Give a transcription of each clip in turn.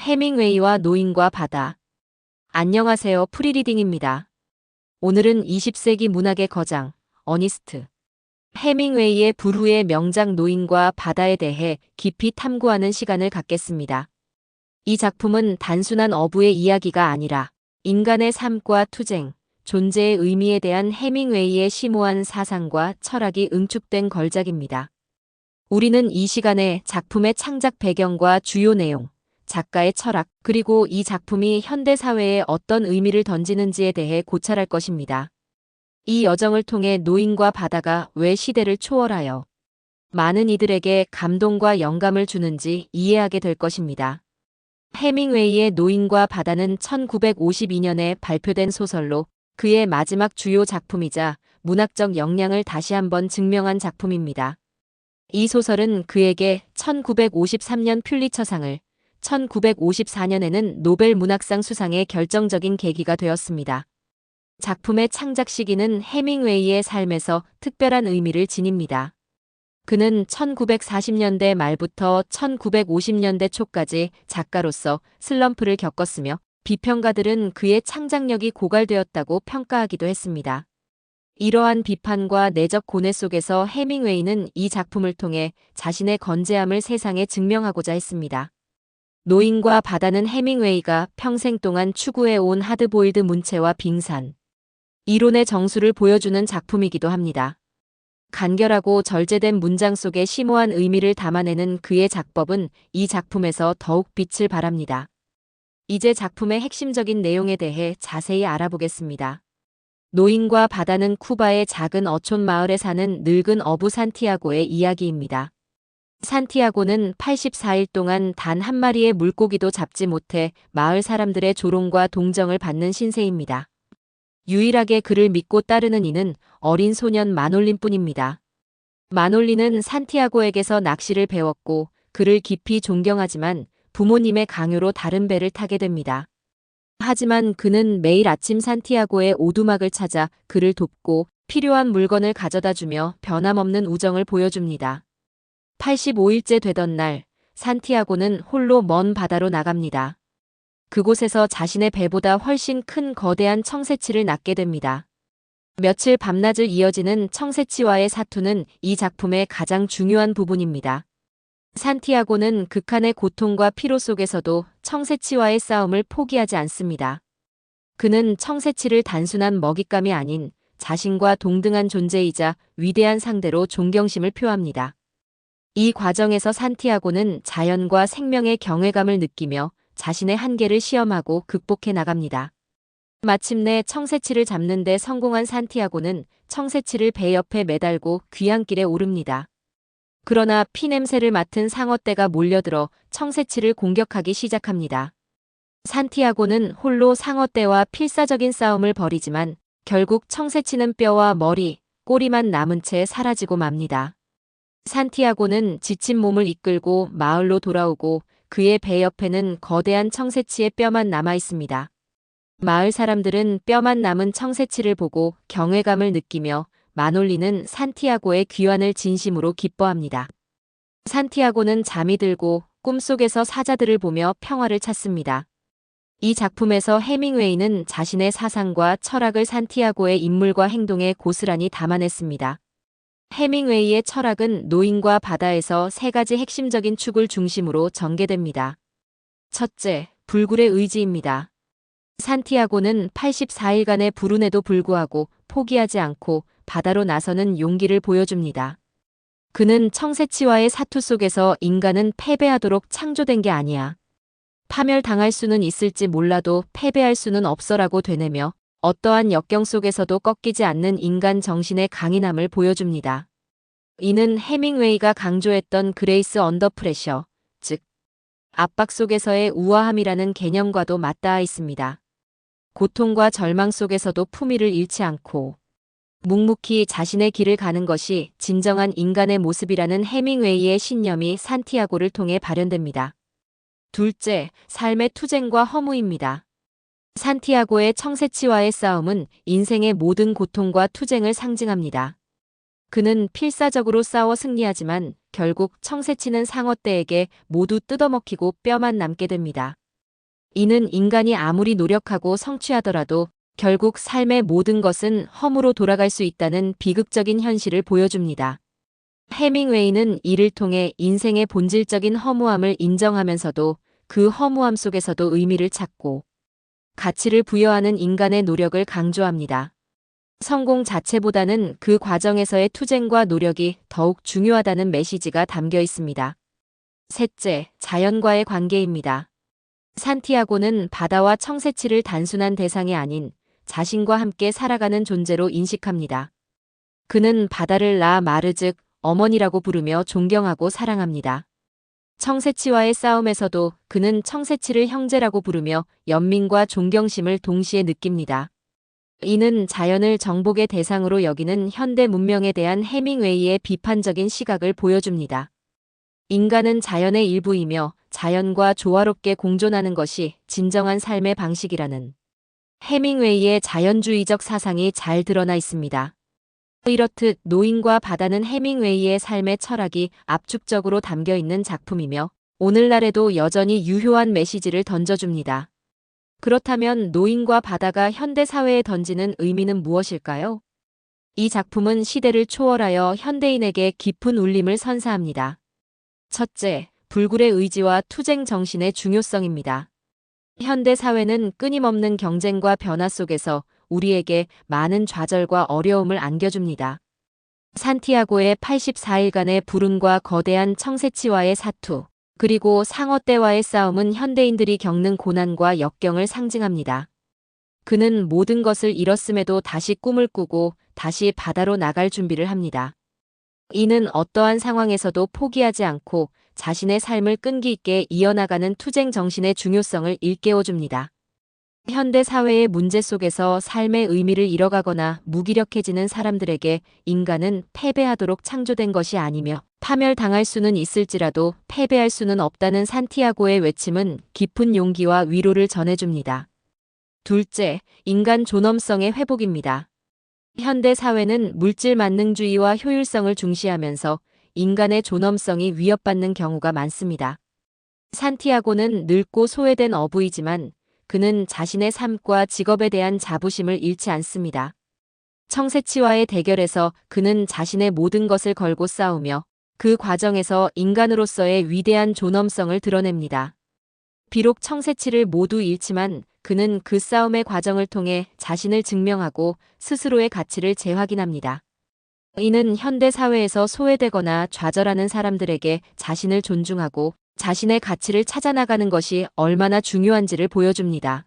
해밍웨이와 노인과 바다. 안녕하세요. 프리리딩입니다. 오늘은 20세기 문학의 거장, 어니스트 해밍웨이의 불후의 명작 노인과 바다에 대해 깊이 탐구하는 시간을 갖겠습니다. 이 작품은 단순한 어부의 이야기가 아니라 인간의 삶과 투쟁, 존재의 의미에 대한 해밍웨이의 심오한 사상과 철학이 응축된 걸작입니다. 우리는 이 시간에 작품의 창작 배경과 주요 내용, 작가의 철학, 그리고 이 작품이 현대 사회에 어떤 의미를 던지는지에 대해 고찰할 것입니다. 이 여정을 통해 노인과 바다가 왜 시대를 초월하여 많은 이들에게 감동과 영감을 주는지 이해하게 될 것입니다. 해밍웨이의 노인과 바다는 1952년에 발표된 소설로 그의 마지막 주요 작품이자 문학적 역량을 다시 한번 증명한 작품입니다. 이 소설은 그에게 1953년 퓰리처상을, 1954년에는 노벨 문학상 수상의 결정적인 계기가 되었습니다. 작품의 창작 시기는 해밍웨이의 삶에서 특별한 의미를 지닙니다. 그는 1940년대 말부터 1950년대 초까지 작가로서 슬럼프를 겪었으며 비평가들은 그의 창작력이 고갈되었다고 평가하기도 했습니다. 이러한 비판과 내적 고뇌 속에서 해밍웨이는 이 작품을 통해 자신의 건재함을 세상에 증명하고자 했습니다. 노인과 바다는 해밍웨이가 평생 동안 추구해온 하드보일드 문체와 빙산, 이론의 정수를 보여주는 작품이기도 합니다. 간결하고 절제된 문장 속에 심오한 의미를 담아내는 그의 작법은 이 작품에서 더욱 빛을 발합니다. 이제 작품의 핵심적인 내용에 대해 자세히 알아보겠습니다. 노인과 바다는 쿠바의 작은 어촌 마을에 사는 늙은 어부 산티아고의 이야기입니다. 산티아고는 84일 동안 단 한 마리의 물고기도 잡지 못해 마을 사람들의 조롱과 동정을 받는 신세입니다. 유일하게 그를 믿고 따르는 이는 어린 소년 마놀린뿐입니다. 마놀린은 산티아고에게서 낚시를 배웠고 그를 깊이 존경하지만 부모님의 강요로 다른 배를 타게 됩니다. 하지만 그는 매일 아침 산티아고의 오두막을 찾아 그를 돕고 필요한 물건을 가져다 주며 변함없는 우정을 보여줍니다. 85일째 되던 날, 산티아고는 홀로 먼 바다로 나갑니다. 그곳에서 자신의 배보다 훨씬 큰 거대한 청새치를 낚게 됩니다. 며칠 밤낮을 이어지는 청새치와의 사투는 이 작품의 가장 중요한 부분입니다. 산티아고는 극한의 고통과 피로 속에서도 청새치와의 싸움을 포기하지 않습니다. 그는 청새치를 단순한 먹잇감이 아닌 자신과 동등한 존재이자 위대한 상대로 존경심을 표합니다. 이 과정에서 산티아고는 자연과 생명의 경외감을 느끼며 자신의 한계를 시험하고 극복해 나갑니다. 마침내 청새치를 잡는 데 성공한 산티아고는 청새치를 배 옆에 매달고 귀향길에 오릅니다. 그러나 피냄새를 맡은 상어떼가 몰려들어 청새치를 공격하기 시작합니다. 산티아고는 홀로 상어떼와 필사적인 싸움을 벌이지만 결국 청새치는 뼈와 머리, 꼬리만 남은 채 사라지고 맙니다. 산티아고는 지친 몸을 이끌고 마을로 돌아오고 그의 배 옆에는 거대한 청새치의 뼈만 남아 있습니다. 마을 사람들은 뼈만 남은 청새치를 보고 경외감을 느끼며 마놀리는 산티아고의 귀환을 진심으로 기뻐합니다. 산티아고는 잠이 들고 꿈속에서 사자들을 보며 평화를 찾습니다. 이 작품에서 해밍웨이는 자신의 사상과 철학을 산티아고의 인물과 행동에 고스란히 담아냈습니다. 해밍웨이의 철학은 노인과 바다에서 세 가지 핵심적인 축을 중심으로 전개됩니다. 첫째, 불굴의 의지입니다. 산티아고는 84일간의 불운에도 불구하고 포기하지 않고 바다로 나서는 용기를 보여줍니다. 그는 청새치와의 사투 속에서 인간은 패배하도록 창조된 게 아니야. 파멸당할 수는 있을지 몰라도 패배할 수는 없어라고 되뇌며 어떠한 역경 속에서도 꺾이지 않는 인간 정신의 강인함을 보여줍니다. 이는 해밍웨이가 강조했던 그레이스 언더 프레셔, 즉 압박 속에서의 우아함이라는 개념과도 맞닿아 있습니다. 고통과 절망 속에서도 품위를 잃지 않고 묵묵히 자신의 길을 가는 것이 진정한 인간의 모습이라는 해밍웨이의 신념이 산티아고를 통해 발현됩니다. 둘째, 삶의 투쟁과 허무입니다. 산티아고의 청새치와의 싸움은 인생의 모든 고통과 투쟁을 상징합니다. 그는 필사적으로 싸워 승리하지만 결국 청새치는 상어떼에게 모두 뜯어먹히고 뼈만 남게 됩니다. 이는 인간이 아무리 노력하고 성취하더라도 결국 삶의 모든 것은 허무로 돌아갈 수 있다는 비극적인 현실을 보여줍니다. 해밍웨이는 이를 통해 인생의 본질적인 허무함을 인정하면서도 그 허무함 속에서도 의미를 찾고 가치를 부여하는 인간의 노력을 강조합니다. 성공 자체보다는 그 과정에서의 투쟁과 노력이 더욱 중요하다는 메시지가 담겨 있습니다. 셋째, 자연과의 관계입니다. 산티아고는 바다와 청새치를 단순한 대상이 아닌 자신과 함께 살아가는 존재로 인식합니다. 그는 바다를 라 마르 즉 어머니라고 부르며 존경하고 사랑합니다. 청새치와의 싸움에서도 그는 청새치를 형제라고 부르며 연민과 존경심을 동시에 느낍니다. 이는 자연을 정복의 대상으로 여기는 현대 문명에 대한 해밍웨이의 비판적인 시각을 보여줍니다. 인간은 자연의 일부이며 자연과 조화롭게 공존하는 것이 진정한 삶의 방식이라는 해밍웨이의 자연주의적 사상이 잘 드러나 있습니다. 이렇듯 노인과 바다는 해밍웨이의 삶의 철학이 압축적으로 담겨 있는 작품이며 오늘날에도 여전히 유효한 메시지를 던져줍니다. 그렇다면 노인과 바다가 현대 사회에 던지는 의미는 무엇일까요? 이 작품은 시대를 초월하여 현대인에게 깊은 울림을 선사합니다. 첫째, 불굴의 의지와 투쟁 정신의 중요성입니다. 현대 사회는 끊임없는 경쟁과 변화 속에서 우리에게 많은 좌절과 어려움을 안겨줍니다. 산티아고의 84일간의 불운과 거대한 청새치와의 사투, 그리고 상어떼와의 싸움은 현대인들이 겪는 고난과 역경을 상징합니다. 그는 모든 것을 잃었음에도 다시 꿈을 꾸고 다시 바다로 나갈 준비를 합니다. 이는 어떠한 상황에서도 포기하지 않고 자신의 삶을 끈기 있게 이어나가는 투쟁 정신의 중요성을 일깨워줍니다. 현대 사회의 문제 속에서 삶의 의미를 잃어가거나 무기력해지는 사람들에게 인간은 패배하도록 창조된 것이 아니며 파멸당할 수는 있을지라도 패배할 수는 없다는 산티아고의 외침은 깊은 용기와 위로를 전해줍니다. 둘째, 인간 존엄성의 회복입니다. 현대 사회는 물질 만능주의와 효율성을 중시하면서 인간의 존엄성이 위협받는 경우가 많습니다. 산티아고는 늙고 소외된 어부이지만 그는 자신의 삶과 직업에 대한 자부심을 잃지 않습니다. 청새치와의 대결에서 그는 자신의 모든 것을 걸고 싸우며 그 과정에서 인간으로서의 위대한 존엄성을 드러냅니다. 비록 청새치를 모두 잃지만 그는 그 싸움의 과정을 통해 자신을 증명하고 스스로의 가치를 재확인합니다. 이는 현대 사회에서 소외되거나 좌절하는 사람들에게 자신을 존중하고 자신의 가치를 찾아나가는 것이 얼마나 중요한지를 보여줍니다.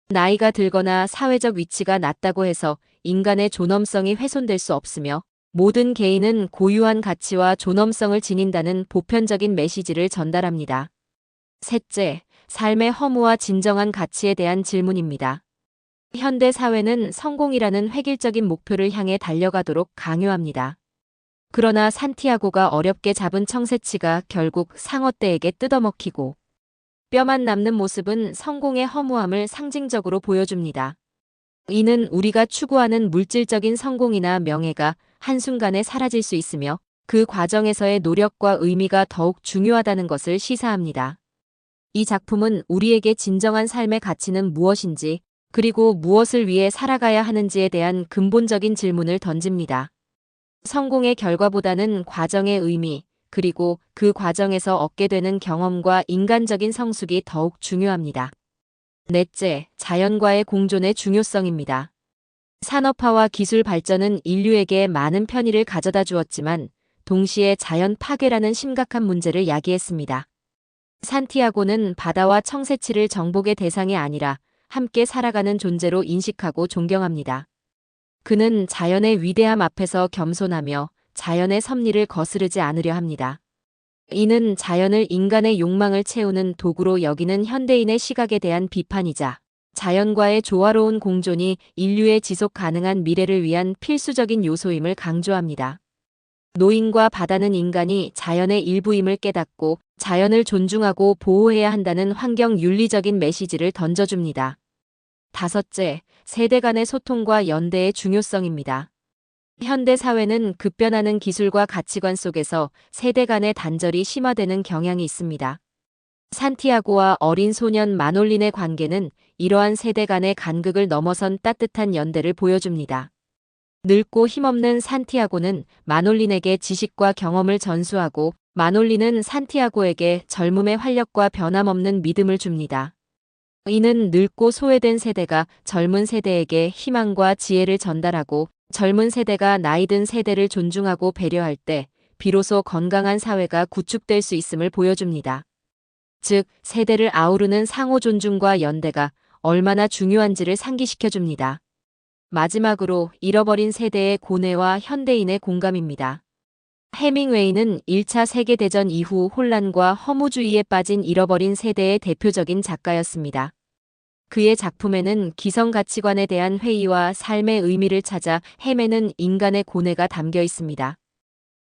나이가 들거나 사회적 위치가 낮다고 해서 인간의 존엄성이 훼손될 수 없으며 모든 개인은 고유한 가치와 존엄성을 지닌다는 보편적인 메시지를 전달합니다. 셋째, 삶의 허무와 진정한 가치에 대한 질문입니다. 현대 사회는 성공이라는 획일적인 목표를 향해 달려가도록 강요합니다. 그러나 산티아고가 어렵게 잡은 청새치가 결국 상어떼에게 뜯어먹히고 뼈만 남는 모습은 성공의 허무함을 상징적으로 보여줍니다. 이는 우리가 추구하는 물질적인 성공이나 명예가 한순간에 사라질 수 있으며 그 과정에서의 노력과 의미가 더욱 중요하다는 것을 시사합니다. 이 작품은 우리에게 진정한 삶의 가치는 무엇인지 그리고 무엇을 위해 살아가야 하는지에 대한 근본적인 질문을 던집니다. 성공의 결과보다는 과정의 의미, 그리고 그 과정에서 얻게 되는 경험과 인간적인 성숙이 더욱 중요합니다. 넷째, 자연과의 공존의 중요성입니다. 산업화와 기술 발전은 인류에게 많은 편의를 가져다 주었지만 동시에 자연 파괴라는 심각한 문제를 야기했습니다. 산티아고는 바다와 청새치를 정복의 대상이 아니라 함께 살아가는 존재로 인식하고 존경합니다. 그는 자연의 위대함 앞에서 겸손하며 자연의 섭리를 거스르지 않으려 합니다. 이는 자연을 인간의 욕망을 채우는 도구로 여기는 현대인의 시각에 대한 비판이자 자연과의 조화로운 공존이 인류의 지속 가능한 미래를 위한 필수적인 요소임을 강조합니다. 노인과 바다는 인간이 자연의 일부임을 깨닫고 자연을 존중하고 보호해야 한다는 환경 윤리적인 메시지를 던져줍니다. 다섯째, 세대 간의 소통과 연대의 중요성입니다. 현대 사회는 급변하는 기술과 가치관 속에서 세대 간의 단절이 심화되는 경향이 있습니다. 산티아고와 어린 소년 마놀린의 관계는 이러한 세대 간의 간극을 넘어선 따뜻한 연대를 보여줍니다. 늙고 힘없는 산티아고는 마놀린에게 지식과 경험을 전수하고 마놀린은 산티아고에게 젊음의 활력과 변함없는 믿음을 줍니다. 이는 늙고 소외된 세대가 젊은 세대에게 희망과 지혜를 전달하고 젊은 세대가 나이든 세대를 존중하고 배려할 때 비로소 건강한 사회가 구축될 수 있음을 보여줍니다. 즉, 세대를 아우르는 상호 존중과 연대가 얼마나 중요한지를 상기시켜줍니다. 마지막으로 잃어버린 세대의 고뇌와 현대인의 공감입니다. 해밍웨이는 1차 세계대전 이후 혼란과 허무주의에 빠진 잃어버린 세대의 대표적인 작가였습니다. 그의 작품에는 기성 가치관에 대한 회의와 삶의 의미를 찾아 헤매는 인간의 고뇌가 담겨 있습니다.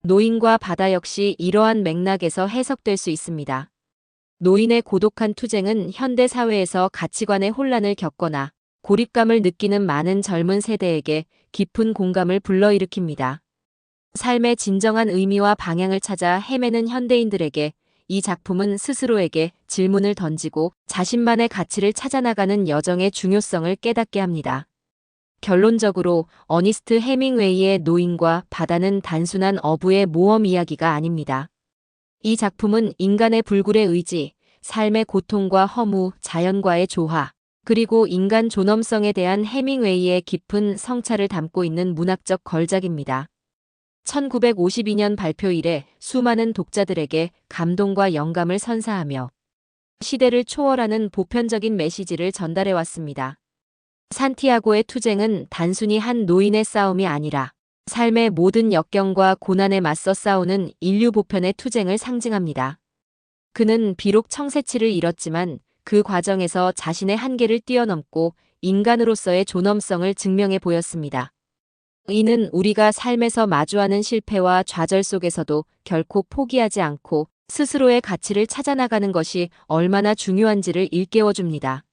노인과 바다 역시 이러한 맥락에서 해석될 수 있습니다. 노인의 고독한 투쟁은 현대 사회에서 가치관의 혼란을 겪거나 고립감을 느끼는 많은 젊은 세대에게 깊은 공감을 불러일으킵니다. 삶의 진정한 의미와 방향을 찾아 헤매는 현대인들에게 이 작품은 스스로에게 질문을 던지고 자신만의 가치를 찾아나가는 여정의 중요성을 깨닫게 합니다. 결론적으로 어니스트 해밍웨이의 노인과 바다는 단순한 어부의 모험 이야기가 아닙니다. 이 작품은 인간의 불굴의 의지, 삶의 고통과 허무, 자연과의 조화, 그리고 인간 존엄성에 대한 해밍웨이의 깊은 성찰을 담고 있는 문학적 걸작입니다. 1952년 발표 이래 수많은 독자들에게 감동과 영감을 선사하며 시대를 초월하는 보편적인 메시지를 전달해왔습니다. 산티아고의 투쟁은 단순히 한 노인의 싸움이 아니라 삶의 모든 역경과 고난에 맞서 싸우는 인류 보편의 투쟁을 상징합니다. 그는 비록 청새치를 잃었지만 그 과정에서 자신의 한계를 뛰어넘고 인간으로서의 존엄성을 증명해 보였습니다. 이는 우리가 삶에서 마주하는 실패와 좌절 속에서도 결코 포기하지 않고 스스로의 가치를 찾아나가는 것이 얼마나 중요한지를 일깨워줍니다.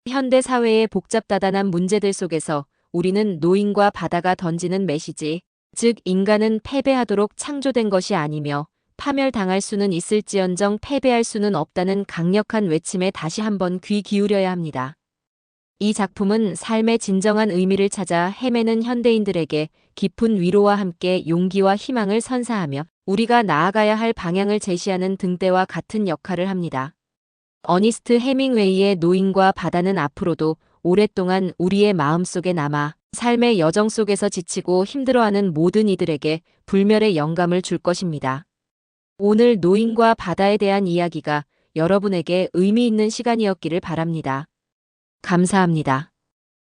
현대 사회의 복잡다단한 문제들 속에서 우리는 노인과 바다가 던지는 메시지, 즉 인간은 패배하도록 창조된 것이 아니며 파멸당할 수는 있을지언정 패배할 수는 없다는 강력한 외침에 다시 한번 귀 기울여야 합니다. 이 작품은 삶의 진정한 의미를 찾아 헤매는 현대인들에게 깊은 위로와 함께 용기와 희망을 선사하며 우리가 나아가야 할 방향을 제시하는 등대와 같은 역할을 합니다. 어니스트 해밍웨이의 노인과 바다는 앞으로도 오랫동안 우리의 마음속에 남아 삶의 여정 속에서 지치고 힘들어하는 모든 이들에게 불멸의 영감을 줄 것입니다. 오늘 노인과 바다에 대한 이야기가 여러분에게 의미 있는 시간이었기를 바랍니다. 감사합니다.